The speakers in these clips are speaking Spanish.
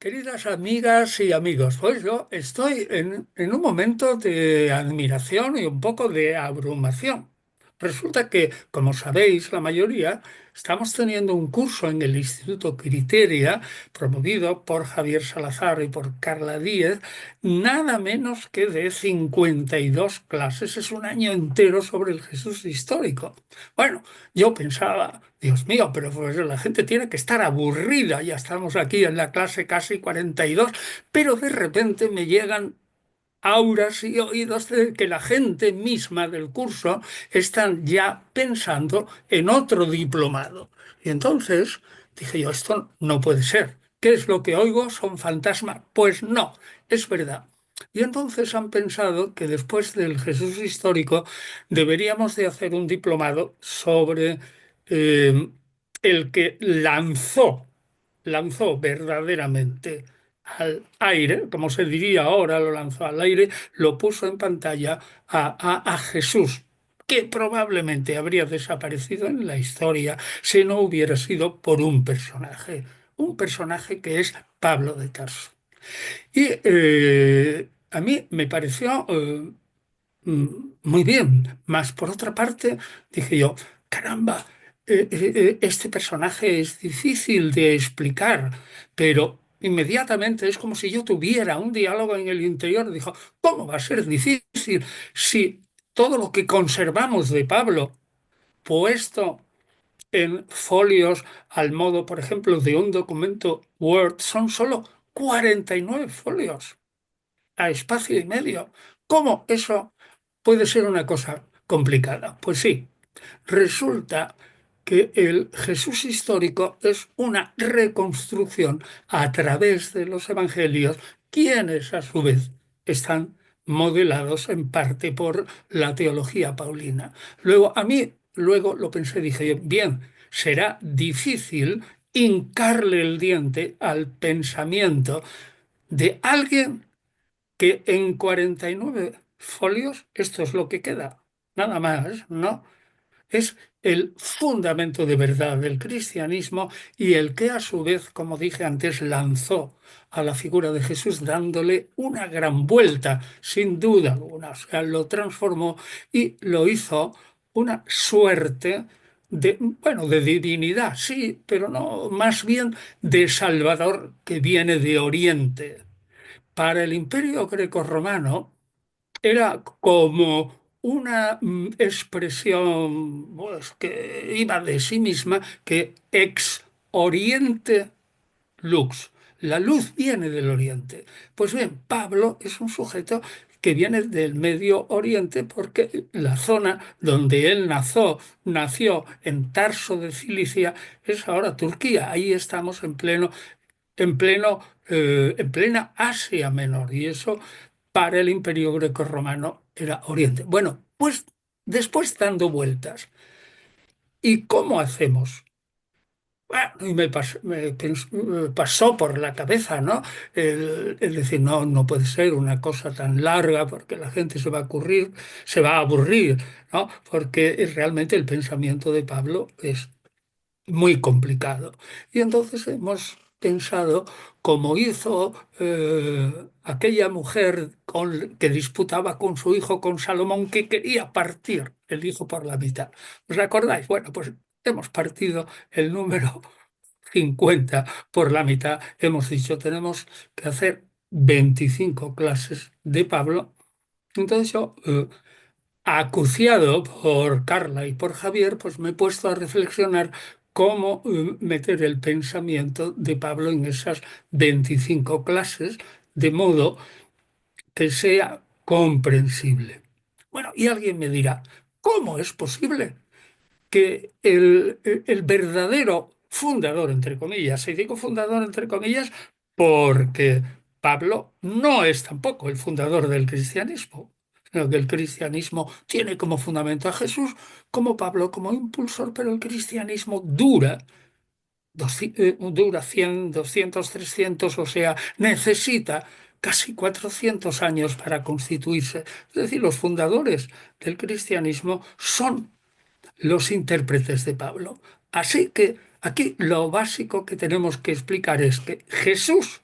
Queridas amigas y amigos, pues yo estoy en un momento de admiración y un poco de abrumación. Resulta que, como sabéis, la mayoría estamos teniendo un curso en el Instituto Criteria, promovido por Javier Salazar y por Carla Díez, nada menos que de 52 clases. Es un año entero sobre el Jesús histórico. Bueno, yo pensaba, Dios mío, pero pues la gente tiene que estar aburrida. Ya estamos aquí en la clase casi 42, pero de repente me llegan auras y oídos de que la gente misma del curso están ya pensando en otro diplomado. Y entonces dije yo, esto no puede ser. ¿Qué es lo que oigo? ¿Son fantasmas? Pues no, es verdad. Y entonces han pensado que después del Jesús histórico deberíamos de hacer un diplomado sobre eh, el que lanzó verdaderamente al aire, como se diría ahora, lo lanzó al aire, lo puso en pantalla a Jesús, que probablemente habría desaparecido en la historia si no hubiera sido por un personaje que es Pablo de Tarso. Y a mí me pareció mm, muy bien, más por otra parte dije yo, caramba, este personaje es difícil de explicar, pero inmediatamente es como si yo tuviera un diálogo en el interior. Dijo, ¿cómo va a ser difícil si todo lo que conservamos de Pablo, puesto en folios al modo, por ejemplo, de un documento Word, son solo 49 folios a espacio y medio? ¿Cómo eso puede ser una cosa complicada? Pues sí, resulta que el Jesús histórico es una reconstrucción a través de los evangelios, quienes a su vez están modelados en parte por la teología paulina. Luego, a mí, luego lo pensé, dije, bien, será difícil hincarle el diente al pensamiento de alguien que en 49 folios esto es lo que queda, nada más, ¿no? Es el fundamento de verdad del cristianismo y el que a su vez, como dije antes, lanzó a la figura de Jesús dándole una gran vuelta, sin duda alguna. O sea, lo transformó y lo hizo una suerte de, bueno, de divinidad, sí, pero no, más bien de Salvador que viene de Oriente. Para el Imperio Grecorromano era como una expresión pues, que iba de sí misma, que ex oriente lux. La luz viene del oriente. Pues bien, Pablo es un sujeto que viene del Medio Oriente porque la zona donde él nació en Tarso de Cilicia, es ahora Turquía. Ahí estamos en plena Asia Menor, y eso para el Imperio Grecorromano era Oriente. Bueno, pues después dando vueltas, ¿y cómo hacemos? Bueno, y pasó por la cabeza, ¿no? El decir, no, no puede ser una cosa tan larga porque la gente se va a aburrir, ¿no? Porque realmente el pensamiento de Pablo es muy complicado. Y entonces hemos pensado, como hizo aquella mujer que disputaba con su hijo, con Salomón, que quería partir el hijo por la mitad. ¿Os acordáis? Bueno, pues hemos partido el número 50 por la mitad. Hemos dicho, tenemos que hacer 25 clases de Pablo. Entonces yo, acuciado por Carla y por Javier, pues me he puesto a reflexionar cómo meter el pensamiento de Pablo en esas 25 clases, de modo que sea comprensible. Bueno, y alguien me dirá, ¿cómo es posible que el verdadero fundador, entre comillas, y digo fundador entre comillas porque Pablo no es tampoco el fundador del cristianismo, sino que el cristianismo tiene como fundamento a Jesús, como Pablo como impulsor, pero el cristianismo dura 100, 200, 300, o sea, necesita casi 400 años para constituirse. Es decir, los fundadores del cristianismo son los intérpretes de Pablo. Así que aquí lo básico que tenemos que explicar es que Jesús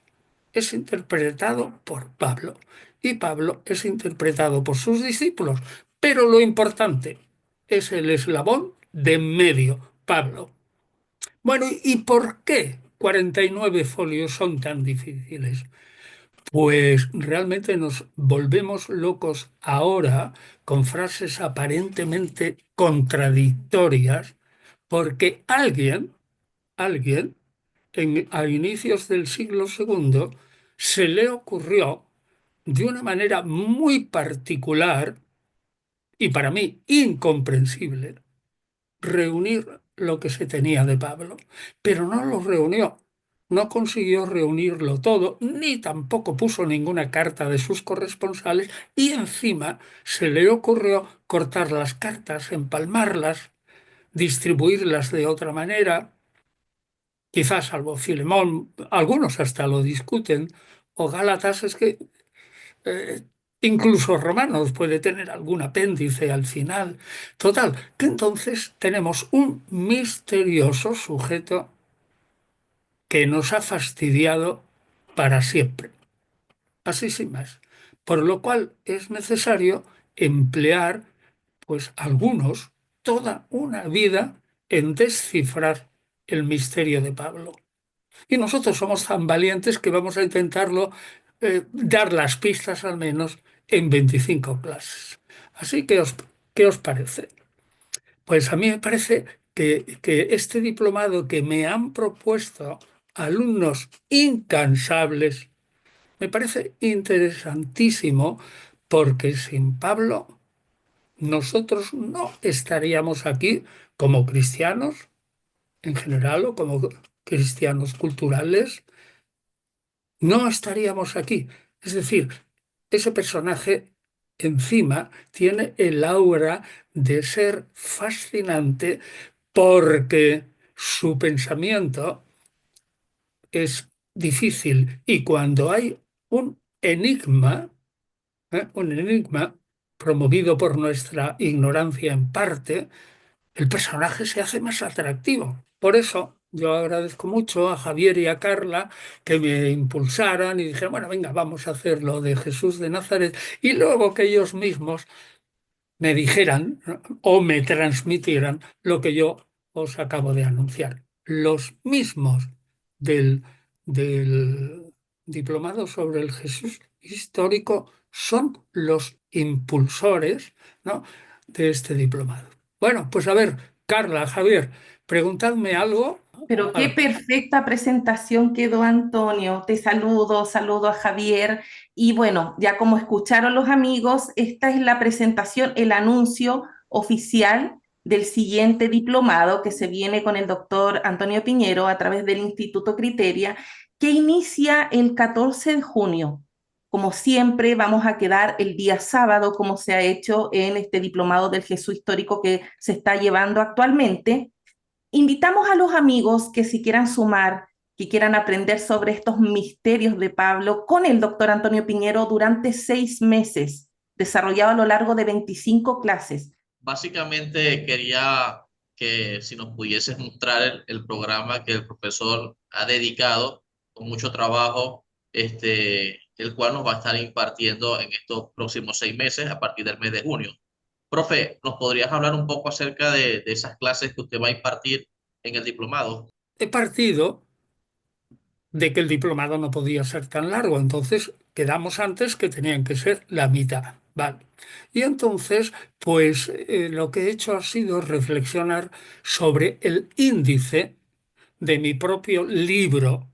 es interpretado por Pablo y Pablo es interpretado por sus discípulos. Pero lo importante es el eslabón de en medio, Pablo. Bueno, ¿y por qué 49 folios son tan difíciles? Pues realmente nos volvemos locos ahora con frases aparentemente contradictorias porque alguien a inicios del siglo II se le ocurrió de una manera muy particular y para mí incomprensible reunir lo que se tenía de Pablo, pero no lo reunió. No consiguió reunirlo todo, ni tampoco puso ninguna carta de sus corresponsales, y encima se le ocurrió cortar las cartas, empalmarlas, distribuirlas de otra manera, quizás salvo Filemón, algunos hasta lo discuten, o Gálatas es que eh, incluso Romanos puede tener algún apéndice al final. Total, que entonces tenemos un misterioso sujeto que nos ha fastidiado para siempre, así sin más. Por lo cual es necesario emplear, pues algunos, toda una vida en descifrar el misterio de Pablo. Y nosotros somos tan valientes que vamos a intentarlo, dar las pistas al menos en 25 clases. Así que, ¿qué os parece? Pues a mí me parece que este diplomado que me han propuesto alumnos incansables, me parece interesantísimo porque sin Pablo nosotros no estaríamos aquí como cristianos en general o como cristianos culturales, no estaríamos aquí. Es decir, ese personaje encima tiene el aura de ser fascinante porque su pensamiento es difícil y cuando hay un enigma, un enigma promovido por nuestra ignorancia en parte, el personaje se hace más atractivo. Por eso yo agradezco mucho a Javier y a Carla que me impulsaran y dijeron, bueno, venga, vamos a hacer lo de Jesús de Nazaret. Y luego que ellos mismos me dijeran, ¿no?, o me transmitieran lo que yo os acabo de anunciar. Los mismos del diplomado sobre el Jesús histórico son los impulsores, ¿no?, de este diplomado. Bueno, pues a ver, Carla, Javier, preguntadme algo. Pero qué Ah, perfecta presentación quedó, Antonio. Te saludo, saludo a Javier. Y bueno, ya como escucharon los amigos, esta es la presentación, el anuncio oficial del siguiente diplomado que se viene con el doctor Antonio Piñero a través del Instituto Criteria, que inicia el 14 de junio. Como siempre, vamos a quedar el día sábado, como se ha hecho en este diplomado del Jesús histórico que se está llevando actualmente. Invitamos a los amigos que si quieran sumar, que quieran aprender sobre estos misterios de Pablo con el doctor Antonio Piñero durante 6 meses, desarrollado a lo largo de 25 clases. Básicamente quería que si nos pudieses mostrar el programa que el profesor ha dedicado con mucho trabajo, el cual nos va a estar impartiendo en estos próximos 6 meses a partir del mes de junio. Profe, ¿nos podrías hablar un poco acerca de esas clases que usted va a impartir en el diplomado? he partido de que el diplomado no podía ser tan largo, entonces quedamos antes que tenían que ser la mitad. Vale. Y entonces, pues lo que he hecho ha sido reflexionar sobre el índice de mi propio libro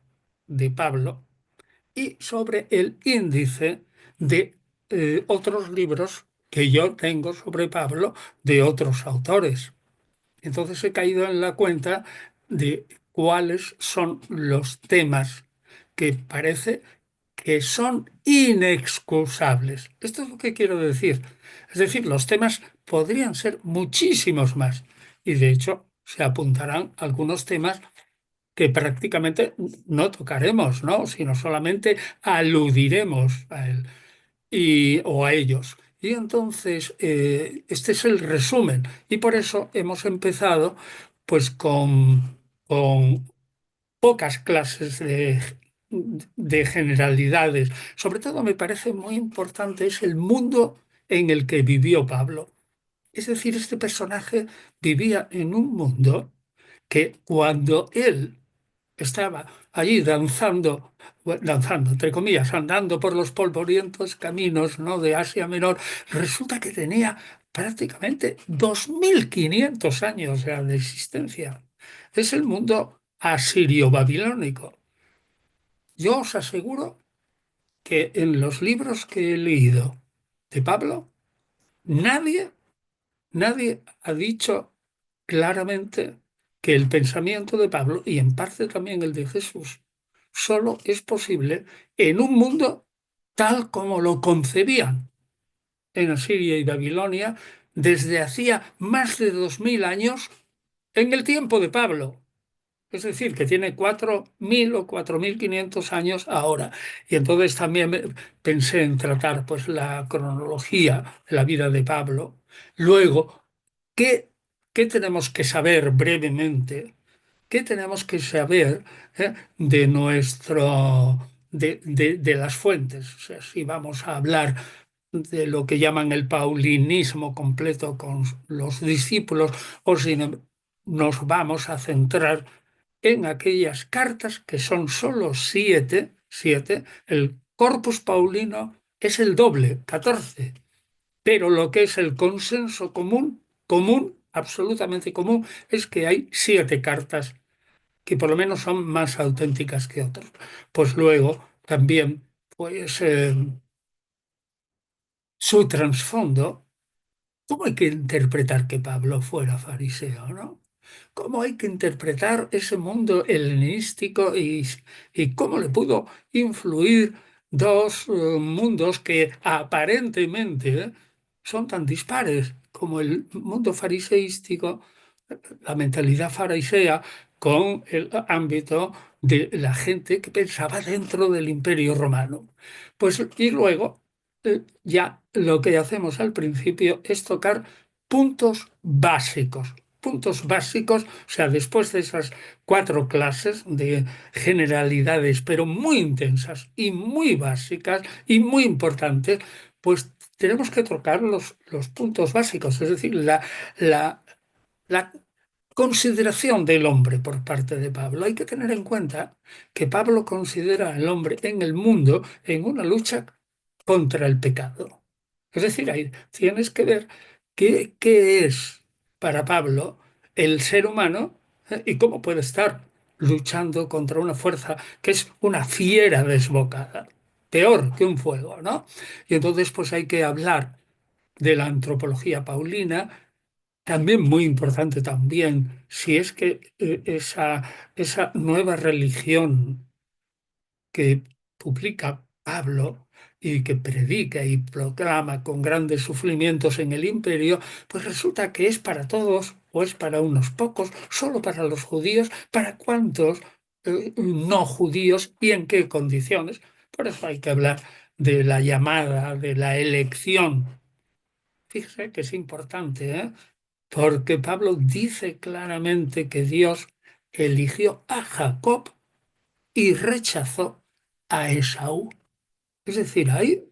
de Pablo y sobre el índice de otros libros que yo tengo sobre Pablo de otros autores. Entonces he caído en la cuenta de cuáles son los temas que parece que son inexcusables. Esto es lo que quiero decir. Es decir, los temas podrían ser muchísimos más. Y de hecho, se apuntarán algunos temas que prácticamente no tocaremos, ¿no?, sino solamente aludiremos a él o a ellos. Y entonces, este es el resumen. Y por eso hemos empezado pues con pocas clases de generalidades. Sobre todo me parece muy importante es el mundo en el que vivió Pablo. Es decir, este personaje vivía en un mundo que cuando él estaba allí danzando, danzando, entre comillas, andando por los polvorientos caminos, ¿no?, de Asia Menor, resulta que tenía prácticamente 2500 años ya de existencia. Es el mundo asirio-babilónico. Yo os aseguro que en los libros que he leído de Pablo, nadie, nadie ha dicho claramente que el pensamiento de Pablo, y en parte también el de Jesús, solo es posible en un mundo tal como lo concebían en Asiria y Babilonia desde hacía más de 2000 años en el tiempo de Pablo. Es decir, que tiene 4000 o 4500 años ahora. Y entonces también pensé en tratar pues la cronología de la vida de Pablo. Luego, ¿qué, qué tenemos que saber brevemente? ¿Qué tenemos que saber de de las fuentes? O sea, si vamos a hablar de lo que llaman el paulinismo completo con los discípulos, o si nos vamos a centrar en aquellas cartas que son solo siete, el corpus paulino es el doble, 14, pero lo que es el consenso común, absolutamente común, es que hay 7 cartas que por lo menos son más auténticas que otras. Pues luego también, pues su trasfondo. ¿Cómo hay que interpretar que Pablo fuera fariseo, no? ¿Cómo hay que interpretar ese mundo helenístico y cómo le pudo influir dos mundos que aparentemente son tan dispares como el mundo fariseístico, la mentalidad farisea, con el ámbito de la gente que pensaba dentro del Imperio Romano? Pues, y luego ya lo que hacemos al principio es tocar puntos básicos. Puntos básicos, o sea, después de esas 4 clases de generalidades, pero muy intensas y muy básicas y muy importantes, pues tenemos que tocar los puntos básicos, es decir, la, la consideración del hombre por parte de Pablo. Hay que tener en cuenta que Pablo considera al hombre en el mundo en una lucha contra el pecado. Es decir, ahí tienes que ver qué es para Pablo el ser humano, y cómo puede estar luchando contra una fuerza que es una fiera desbocada, peor que un fuego, ¿no? Y entonces pues hay que hablar de la antropología paulina, también muy importante también, si es que esa nueva religión que publica Pablo y que predica y proclama con grandes sufrimientos en el imperio, pues resulta que es para todos o es para unos pocos, solo para los judíos, para cuántos no judíos y en qué condiciones. Por eso hay que hablar de la llamada, de la elección. Fíjese que es importante, porque Pablo dice claramente que Dios eligió a Jacob y rechazó a Esaú. Es decir, hay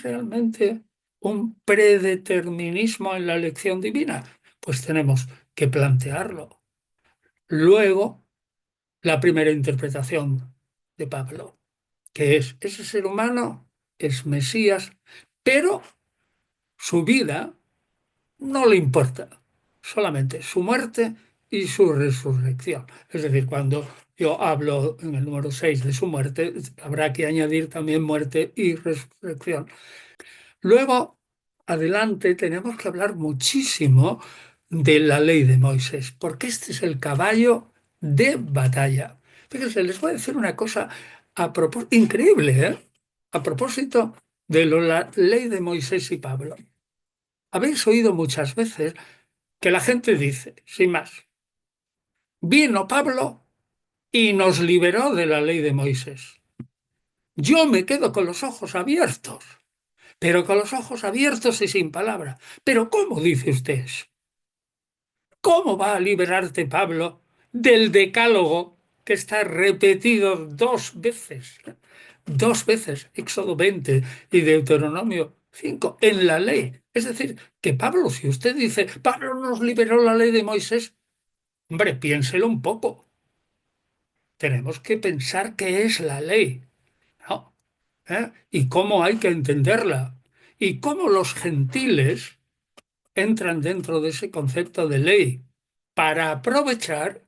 realmente un predeterminismo en la elección divina. Pues tenemos que plantearlo. Luego, la primera interpretación de Pablo, que es ese ser humano es Mesías, pero su vida no le importa, solamente su muerte y su resurrección. Es decir, cuando yo hablo en el número 6 de su muerte, habrá que añadir también muerte y resurrección. Luego, adelante, tenemos que hablar muchísimo de la ley de Moisés, porque este es el caballo de batalla. Fíjense, les voy a decir una cosa increíble, ¿eh? A propósito de la ley de Moisés y Pablo. Habéis oído muchas veces que la gente dice, sin más, vino Pablo y nos liberó de la ley de Moisés. Yo me quedo con los ojos abiertos, pero con los ojos abiertos y sin palabra. ¿Pero cómo dice usted eso? ¿Cómo va a liberarte Pablo del decálogo? que está repetido dos veces, Éxodo 20 y Deuteronomio 5, en la ley. Es decir, que Pablo, si usted dice, Pablo nos liberó la ley de Moisés, hombre, piénselo un poco. Tenemos que pensar qué es la ley, ¿no? Y cómo hay que entenderla. Y cómo los gentiles entran dentro de ese concepto de ley para aprovechar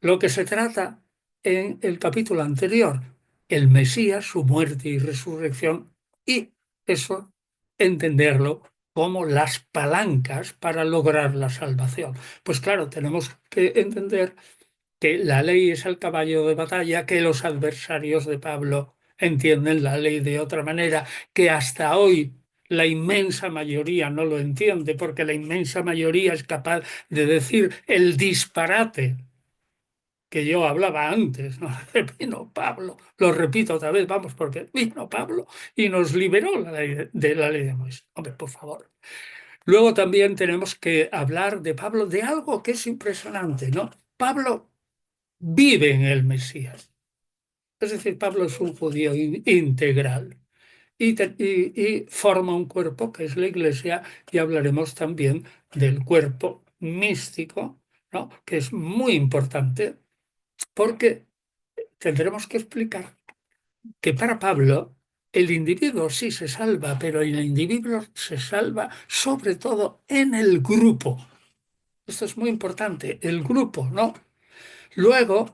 lo que se trata en el capítulo anterior, el Mesías, su muerte y resurrección, y eso entenderlo como las palancas para lograr la salvación. Pues claro, tenemos que entender que la ley es el caballo de batalla, que los adversarios de Pablo entienden la ley de otra manera, que hasta hoy la inmensa mayoría no lo entiende, porque la inmensa mayoría es capaz de decir el disparate que yo hablaba antes, ¿no? Vino Pablo, lo repito otra vez, vamos, porque vino Pablo y nos liberó de la ley de Moisés. Hombre, por favor. Luego también tenemos que hablar de Pablo, de algo que es impresionante, ¿no? Pablo vive en el Mesías. Es decir, Pablo es un judío integral y forma un cuerpo que es la Iglesia, y hablaremos también del cuerpo místico, ¿no? Que es muy importante porque tendremos que explicar que para Pablo el individuo sí se salva, pero el individuo se salva sobre todo en el grupo. Esto es muy importante, el grupo, ¿no? Luego,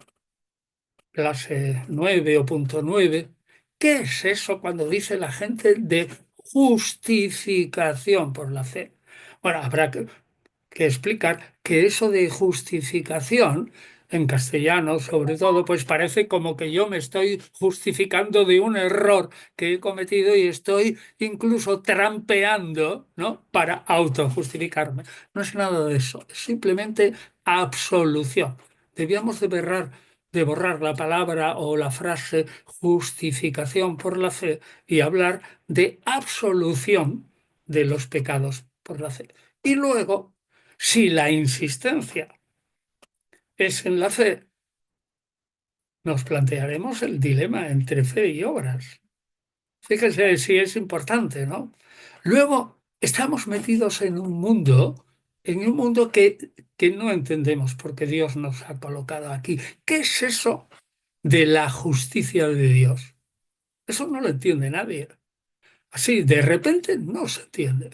clase 9 o punto 9, ¿qué es eso cuando dice la gente de justificación por la fe? Bueno, habrá que explicar que eso de justificación, en castellano sobre todo, pues parece como que yo me estoy justificando de un error que he cometido y estoy incluso trampeando, ¿no? Para autojustificarme. No es nada de eso, es simplemente absolución. Debíamos de borrar la palabra o la frase justificación por la fe y hablar de absolución de los pecados por la fe. Y luego, si la insistencia es en la fe, nos plantearemos el dilema entre fe y obras. Fíjese si es importante, ¿no? Luego, estamos metidos en un mundo que no entendemos porque Dios nos ha colocado aquí. ¿Qué es eso de la justicia de Dios? Eso no lo entiende nadie. Así, de repente, no se entiende.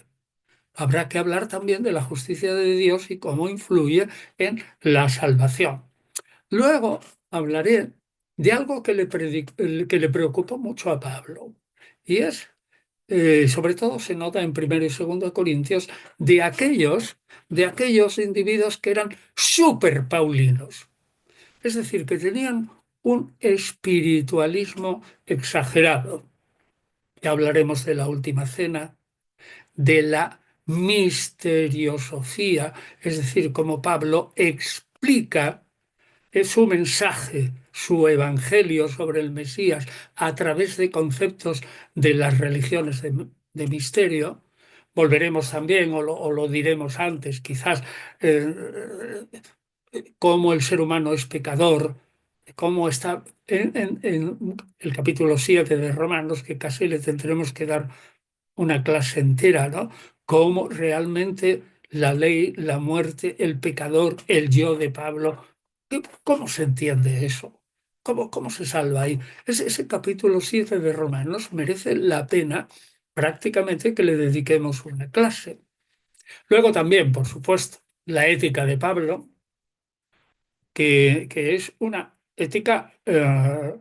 Habrá que hablar también de la justicia de Dios y cómo influye en la salvación. Luego hablaré de algo que le preocupó mucho a Pablo, y es, sobre todo se nota en primero y segundo Corintios, de aquellos individuos que eran súper paulinos, es decir, que tenían un espiritualismo exagerado. Ya hablaremos de la última cena, de la misteriosofía, es decir, como Pablo explica su mensaje, su evangelio sobre el Mesías a través de conceptos de las religiones de misterio. Volveremos también, o lo diremos antes, quizás, cómo el ser humano es pecador, cómo está en el capítulo 7 de Romanos, que casi le tendremos que dar una clase entera, ¿no? Cómo realmente la ley, la muerte, el pecador, el yo de Pablo, ¿cómo se entiende eso? ¿Cómo se salva ahí? Ese capítulo 7 de Romanos merece la pena prácticamente que le dediquemos una clase. Luego también, por supuesto, la ética de Pablo, que es una ética en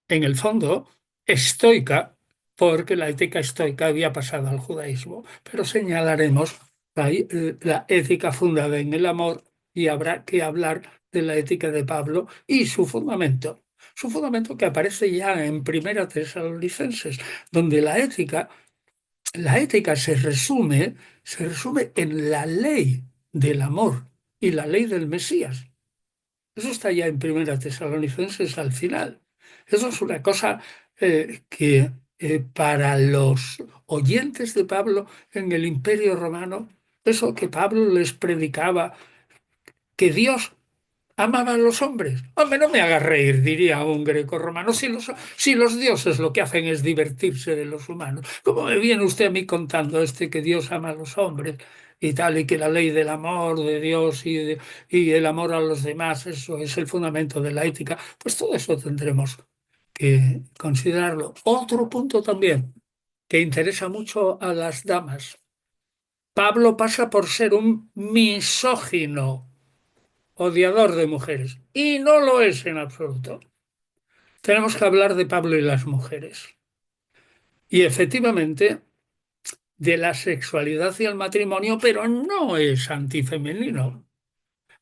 el fondo, estoica, porque la ética estoica había pasado al judaísmo, pero señalaremos la ética fundada en el amor y habrá que hablar de la ética de Pablo y su fundamento que aparece ya en Primera Tesalonicenses, donde la ética se resume en la ley del amor y la ley del Mesías. Eso está ya en Primera Tesalonicenses al final. Eso es una cosa que para los oyentes de Pablo en el Imperio Romano, eso que Pablo les predicaba, que Dios amaba a los hombres. Hombre, no me hagas reír, diría un grecorromano, si los dioses lo que hacen es divertirse de los humanos. ¿Cómo me viene usted a mí contando que Dios ama a los hombres y tal, y que la ley del amor de Dios y el amor a los demás, eso es el fundamento de la ética? Pues todo eso tendremos que considerarlo. Otro punto también que interesa mucho a las damas. Pablo pasa por ser un misógino, odiador de mujeres, y no lo es en absoluto. Tenemos que hablar de Pablo y las mujeres. Y efectivamente, de la sexualidad y el matrimonio, pero no es antifemenino.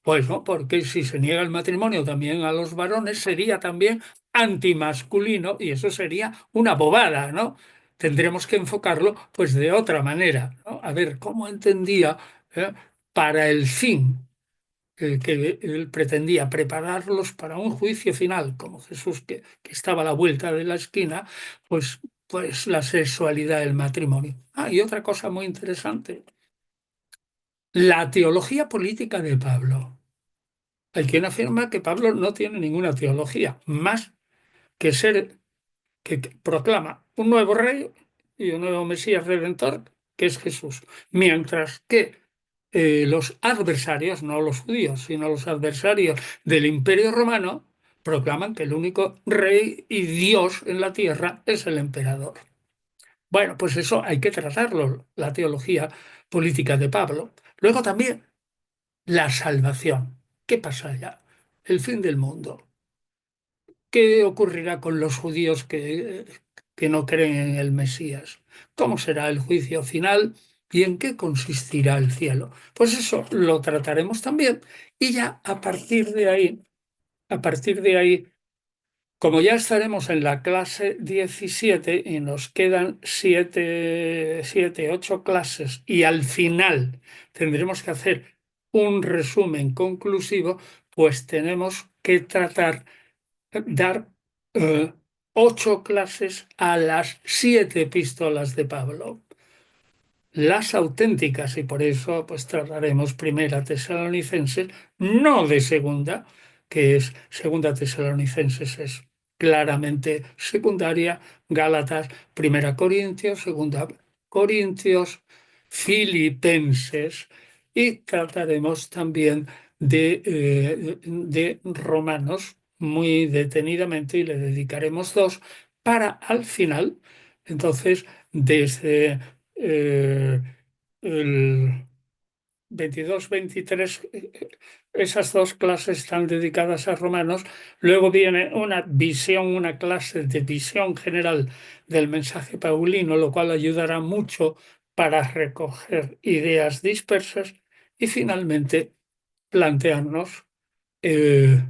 Pues no, porque si se niega el matrimonio también a los varones, sería también antimasculino y eso sería una bobada, ¿no? Tendremos que enfocarlo pues de otra manera, ¿no? A ver cómo entendía, ¿eh? Para el fin que él pretendía prepararlos para un juicio final, como Jesús que estaba a la vuelta de la esquina, pues la sexualidad del matrimonio. Ah, y otra cosa muy interesante, la teología política de Pablo. Hay quien afirma que Pablo no tiene ninguna teología, más que ser que proclama un nuevo rey y un nuevo Mesías redentor, que es Jesús. Mientras que los adversarios, no los judíos, sino los adversarios del Imperio Romano, proclaman que el único rey y Dios en la tierra es el emperador. Bueno, pues eso hay que tratarlo, la teología política de Pablo. Luego también la salvación. ¿Qué pasa ya? El fin del mundo. ¿Qué ocurrirá con los judíos que no creen en el Mesías? ¿Cómo será el juicio final y en qué consistirá el cielo? Pues eso lo trataremos también y ya a partir de ahí, como ya estaremos en la clase 17 y nos quedan 8 clases y al final tendremos que hacer un resumen conclusivo, pues tenemos que dar eh, 8 clases a las 7 epístolas de Pablo, las auténticas, y por eso pues trataremos Primera Tesalonicenses, no de Segunda, que es Segunda Tesalonicenses es claramente secundaria, Gálatas, Primera Corintios, Segunda Corintios, Filipenses, y trataremos también de Romanos muy detenidamente y le dedicaremos 2 para al final, entonces, desde eh, el 22-23, esas 2 clases están dedicadas a romanos. Luego viene una clase de visión general del mensaje paulino, lo cual ayudará mucho para recoger ideas dispersas y finalmente plantearnos eh,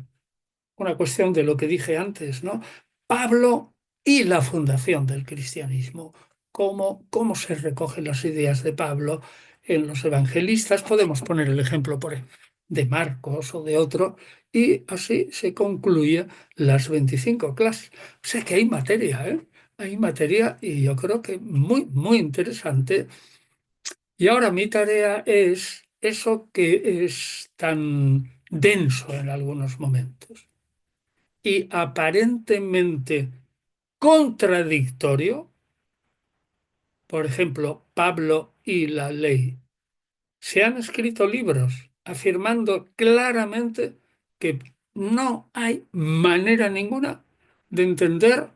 una cuestión de lo que dije antes, ¿no? Pablo y la fundación del cristianismo. ¿Cómo se recogen las ideas de Pablo en los evangelistas? Podemos poner el ejemplo de Marcos o de otro, y así se concluye las 25 clases. O sea que hay materia, ¿eh? Hay materia y yo creo que muy, muy interesante. Y ahora mi tarea es eso que es tan denso en algunos momentos y aparentemente contradictorio, por ejemplo, Pablo y la ley. Se han escrito libros afirmando claramente que no hay manera ninguna de entender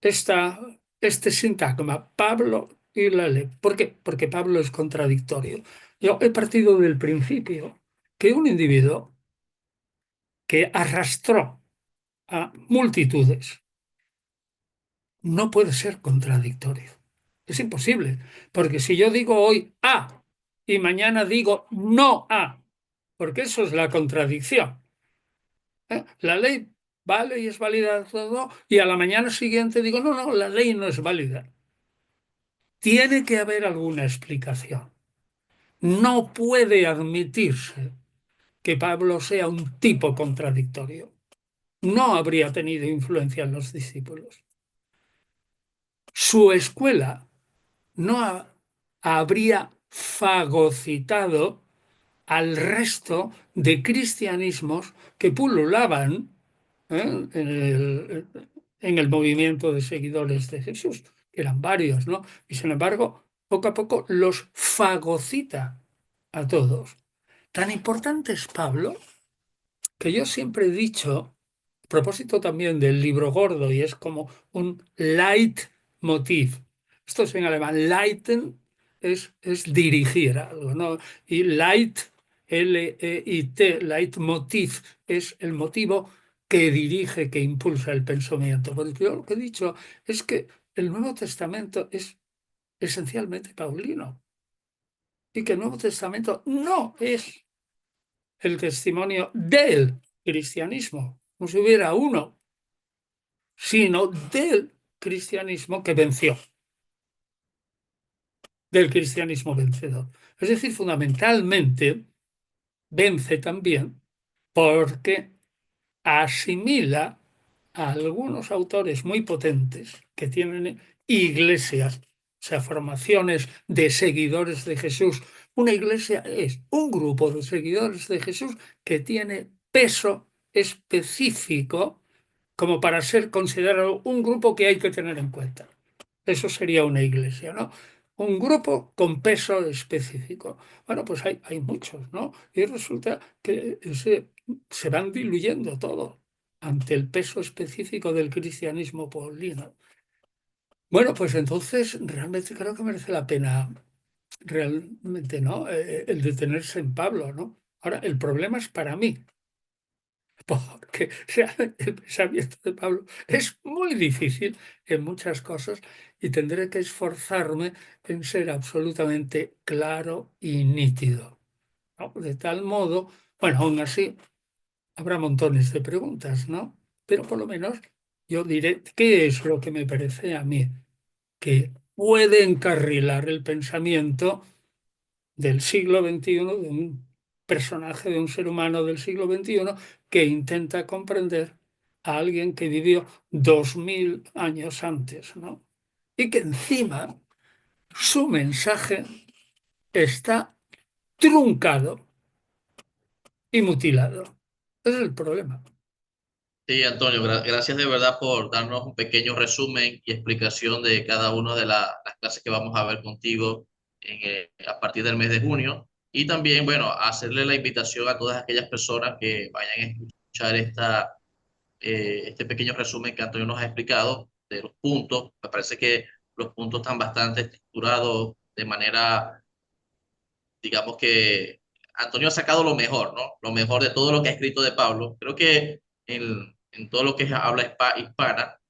este sintagma, Pablo y la ley. ¿Por qué? Porque Pablo es contradictorio. Yo he partido del principio que un individuo que arrastró a multitudes no puede ser contradictorio. Es imposible, porque si yo digo hoy A y mañana digo no A, porque eso es la contradicción. ¿Eh? La ley vale y es válida todo, y a la mañana siguiente digo no, no, la ley no es válida. Tiene que haber alguna explicación. No puede admitirse que Pablo sea un tipo contradictorio. No habría tenido influencia en los discípulos. Su escuela no habría fagocitado al resto de cristianismos que pululaban, en el movimiento de seguidores de Jesús, que eran varios, ¿no? Y sin embargo, poco a poco los fagocita a todos. Tan importante es Pablo que yo siempre he dicho, a propósito también del libro gordo, y es como un leitmotiv. Esto es en alemán. Leiten es dirigir algo, ¿no? Y Leit, L-E-I-T, leitmotiv, es el motivo que dirige, que impulsa el pensamiento. Porque yo lo que he dicho es que el Nuevo Testamento es esencialmente paulino y que el Nuevo Testamento no es el testimonio del cristianismo, no si hubiera uno, sino del cristianismo que venció, del cristianismo vencedor. Es decir, fundamentalmente vence también porque asimila a algunos autores muy potentes que tienen iglesias, o sea, formaciones de seguidores de Jesús. Una iglesia es un grupo de seguidores de Jesús que tiene peso específico como para ser considerado un grupo que hay que tener en cuenta. Eso sería una iglesia, ¿no? Un grupo con peso específico. Bueno, pues hay muchos, ¿no? Y resulta que se van diluyendo todo ante el peso específico del cristianismo paulino. Bueno, pues entonces realmente creo que merece la pena, realmente, ¿no? El detenerse en Pablo, ¿no? Ahora, el problema es para mí, porque realmente el pensamiento de Pablo es muy difícil en muchas cosas y tendré que esforzarme en ser absolutamente claro y nítido, ¿no? De tal modo, bueno, aún así habrá montones de preguntas, ¿no? Pero por lo menos yo diré qué es lo que me parece a mí que puede encarrilar el pensamiento del siglo XXI, de un personaje, de un ser humano del siglo XXI que intenta comprender a alguien que vivió 2000 años antes, ¿no? Y que encima su mensaje está truncado y mutilado. Ese es el problema. Sí, Antonio, gracias de verdad por darnos un pequeño resumen y explicación de cada una de las clases que vamos a ver contigo a partir del mes de junio. Y también, bueno, hacerle la invitación a todas aquellas personas que vayan a escuchar este pequeño resumen que Antonio nos ha explicado de los puntos. Me parece que los puntos están bastante estructurados de manera, digamos que Antonio ha sacado lo mejor, ¿no? Lo mejor de todo lo que ha escrito de Pablo. Creo que en todo lo que es habla hispana,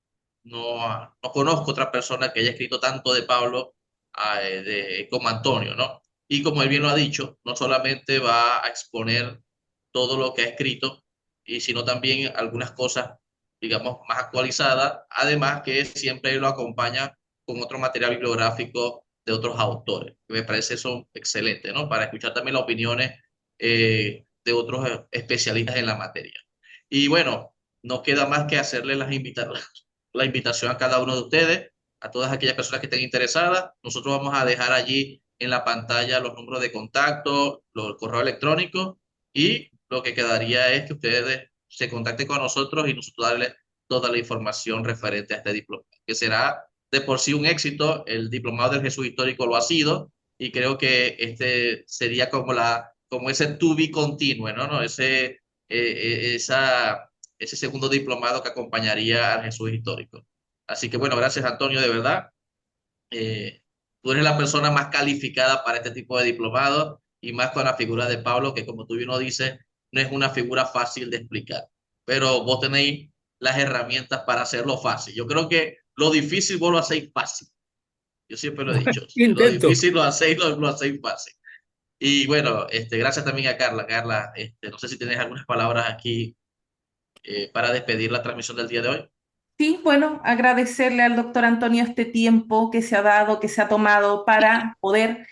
no conozco otra persona que haya escrito tanto de Pablo como Antonio, ¿no? Y como él bien lo ha dicho, no solamente va a exponer todo lo que ha escrito, y sino también algunas cosas, digamos, más actualizadas, además que siempre lo acompaña con otro material bibliográfico de otros autores. Me parece eso excelente, ¿no? Para escuchar también las opiniones de otros especialistas en la materia. Y bueno, no queda más que hacerle la invitación a cada uno de ustedes, a todas aquellas personas que estén interesadas. Nosotros vamos a dejar allí en la pantalla los números de contacto, el correo electrónico, y lo que quedaría es que ustedes se contacten con nosotros y nosotros darles toda la información referente a este diploma, que será de por sí un éxito. El diplomado del Jesús histórico lo ha sido, y creo que este sería como ese to be continue, ¿no? ¿No? Ese segundo diplomado que acompañaría al Jesús histórico. Así que bueno, gracias Antonio, de verdad. Eh, Tú eres la persona más calificada para este tipo de diplomado, y más con la figura de Pablo, que como tú bien lo dices, no es una figura fácil de explicar, pero vos tenéis las herramientas para hacerlo fácil. Yo creo que lo difícil vos lo hacéis fácil. Yo siempre lo he dicho, lo Intento. difícil lo hacéis fácil. Y bueno, gracias también a Carla. Carla, no sé si tienes algunas palabras aquí para despedir la transmisión del día de hoy. Sí, bueno, agradecerle al doctor Antonio este tiempo que se ha dado, que se ha tomado para poder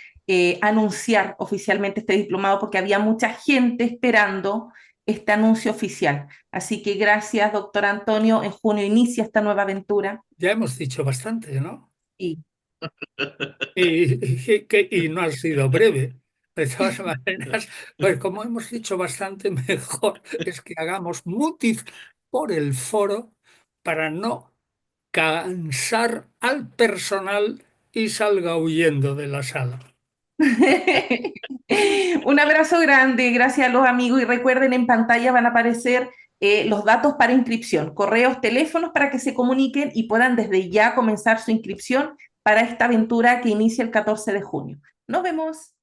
anunciar oficialmente este diplomado, porque había mucha gente esperando este anuncio oficial. Así que gracias, doctor Antonio. En junio inicia esta nueva aventura. Ya hemos dicho bastante, ¿no? Y Y no ha sido breve. De todas maneras, pues como hemos dicho, bastante mejor es que hagamos mutis por el foro para no cansar al personal y salga huyendo de la sala. Un abrazo grande, gracias a los amigos y recuerden en pantalla van a aparecer los datos para inscripción, correos, teléfonos para que se comuniquen y puedan desde ya comenzar su inscripción para esta aventura que inicia el 14 de junio. Nos vemos.